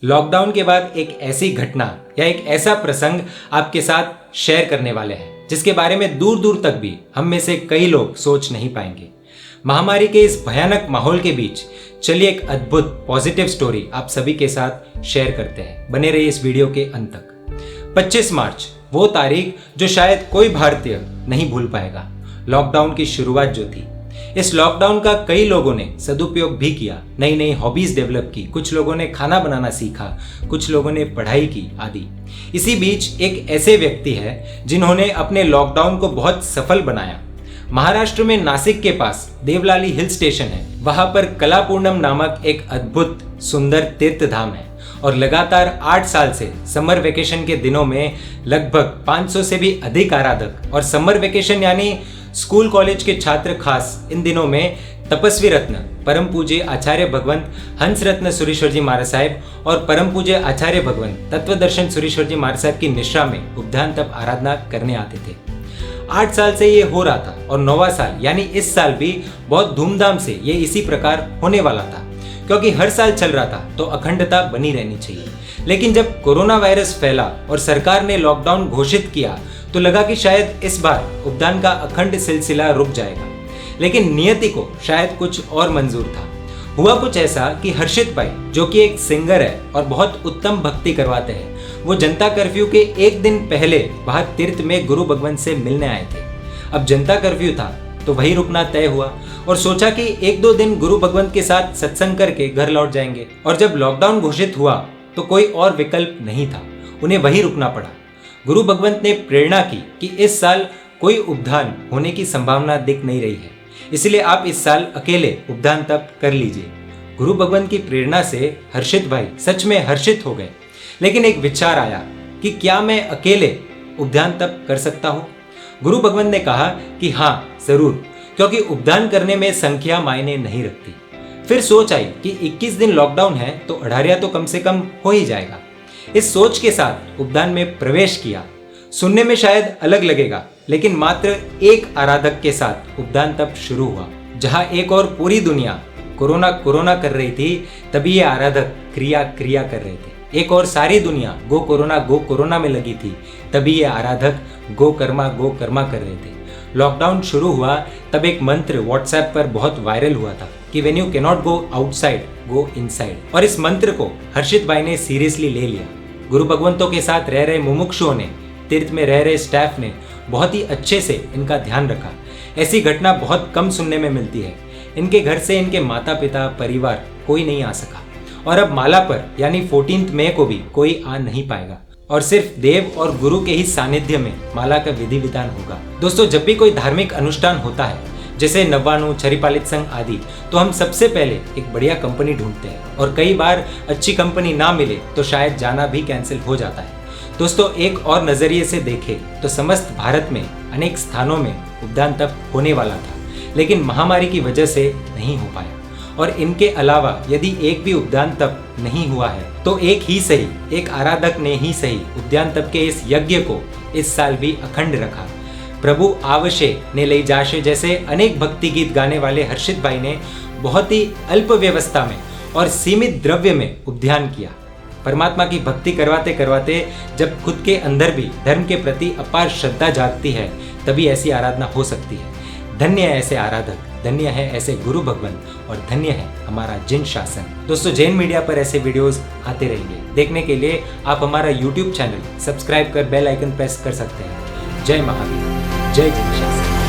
Lockdown के बाद एक ऐसी घटना या एक ऐसा प्रसंग आपके साथ शेयर करने वाले हैं जिसके बारे में दूर दूर तक भी हम में से कई लोग सोच नहीं पाएंगे। महामारी के इस भयानक माहौल के बीच चलिए एक अद्भुत पॉजिटिव स्टोरी आप सभी के साथ शेयर करते हैं। बने रहिए इस वीडियो के अंत तक। 25 मार्च वो तारीख जो शायद कोई भारतीय नहीं भूल पाएगा। लॉकडाउन की शुरुआत जो थी, इस लॉकडाउन का कई लोगों ने सदुपयोग भी किया, नई नई हॉबीज डेवलप की, कुछ लोगों ने खाना बनाना सीखा, कुछ लोगों ने पढ़ाई की आदि। इसी बीच एक ऐसे व्यक्ति है जिन्होंने अपने लॉकडाउन को बहुत सफल बनाया। महाराष्ट्र में नासिक के पास देवलाली हिल स्टेशन है। वहां पर कलापूर्णम नामक एक अद्भुत सुंदर तीर्थ धाम है और लगातार 8 साल से समर वेकेशन के दिनों में लगभग 500 से भी अधिक आराधक, और समर वेकेशन यानी स्कूल कॉलेज के छात्र खास इन दिनों में तपस्वी रत्न परम पूज्य आचार्य भगवंत हंस रत्न सुरेश्वर जी महाराज साहब और परम पूज्य आचार्य भगवंत तत्वदर्शन सुरेश्वर जी महाराज साहब की निश्रा में उपध्यान तप आराधना करने आते थे। 8 साल से ये हो रहा था और 9वां साल यानी इस साल भी बहुत धूमधाम से ये इसी प्रकार होने वाला था, क्योंकि हर साल चल रहा था तो अखंडता बनी रहनी चाहिए। लेकिन जब कोरोना वायरस फैला और सरकार ने लॉकडाउन घोषित किया तो लगा कि शायद इस बार उपदान का अखंड सिलसिला रुक जाएगा, लेकिन नियति को शायद कुछ और मंजूर था। हुआ कुछ ऐसा कि हर्षित भाई, जो कि एक सिंगर है और बहुत उत्तम भक्ति करवाते हैं, वो जनता कर्फ्यू के एक दिन पहले वहां तीर्थ में गुरु भगवंत से मिलने आए थे। अब जनता कर्फ्यू था तो वहीं रुकना तय हुआ और सोचा कि 1-2 दिन गुरु भगवंत के साथ सत्संग करके घर लौट जाएंगे। और जब लॉकडाउन घोषित हुआ तो कोई और विकल्प नहीं था, उन्हें वहीं रुकना पड़ा। गुरु भगवंत ने प्रेरणा की कि इस साल कोई उपधान होने की संभावना दिख नहीं रही है, इसलिए आप इस साल अकेले उपधान तप कर लीजिए। गुरु भगवंत की प्रेरणा से हर्षित भाई सच में हर्षित हो गए, लेकिन एक विचार आया कि क्या मैं अकेले उपधान तप कर सकता हूँ? गुरु भगवंत ने कहा कि हाँ जरूर, क्योंकि उपधान करने में संख्या मायने नहीं रखती। फिर सोच आई कि 21 दिन लॉकडाउन है तो अढ़ारिया तो कम से कम हो ही जाएगा। इस सोच के साथ उपदान में प्रवेश किया। सुनने में शायद अलग लगेगा, लेकिन मात्र एक आराधक के साथ उपदान तब शुरू हुआ। जहां एक और पूरी दुनिया कोरोना कर रही थी, तभी ये आराधक क्रिया कर रहे थे। एक और सारी दुनिया गो कोरोना में लगी थी, तभी ये आराधक गो कर्मा कर रहे थे। लॉकडाउन शुरू हुआ तब एक मंत्र व्हाट्सएप पर बहुत वायरल हुआ था कि when you cannot go outside go inside, और इस मंत्र को हर्षित भाई ने सीरियसली ले लिया। गुरु भगवंतों के साथ रह रहे मुमुक्षुओं ने, तीर्थ में रह रहे स्टाफ ने बहुत ही अच्छे से इनका ध्यान रखा। ऐसी घटना बहुत कम सुनने में मिलती है। इनके घर से इनके माता पिता परिवार कोई नहीं आ सका, और अब माला पर यानी 14 मई को भी कोई आ नहीं पाएगा, और सिर्फ देव और गुरु के ही सानिध्य में माला का विधि विधान होगा। दोस्तों, जब भी कोई धार्मिक अनुष्ठान होता है जैसे नव्वाणु, छरिपालित संघ आदि, तो हम सबसे पहले एक बढ़िया कंपनी ढूंढते हैं, और कई बार अच्छी कंपनी ना मिले तो शायद जाना भी कैंसिल हो जाता है। दोस्तों, एक और नजरिए से देखें तो समस्त भारत में अनेक स्थानों में उपदान तप होने वाला था, लेकिन महामारी की वजह से नहीं हो पाया। और इनके अलावा यदि एक भी उपदान तप नहीं हुआ है तो एक आराधक ने ही सही उपदान तप के इस यज्ञ को इस साल भी अखंड रखा। प्रभु आवशे ने ले जाशे जैसे अनेक भक्ति गीत गाने वाले हर्षित भाई ने बहुत ही अल्प व्यवस्था में और सीमित द्रव्य में उपध्यान किया। परमात्मा की भक्ति करवाते करवाते जब खुद के अंदर भी धर्म के प्रति अपार श्रद्धा जागती है, तभी ऐसी आराधना हो सकती है। धन्य है ऐसे आराधक, धन्य है ऐसे गुरु भगवंत, और धन्य है हमारा जिन शासन। दोस्तों, जैन मीडिया पर ऐसे वीडियोस आते रहेंगे। देखने के लिए आप हमारा YouTube चैनल सब्सक्राइब कर बेल आइकन प्रेस कर सकते हैं। जय महावीर, जय जिन शासन।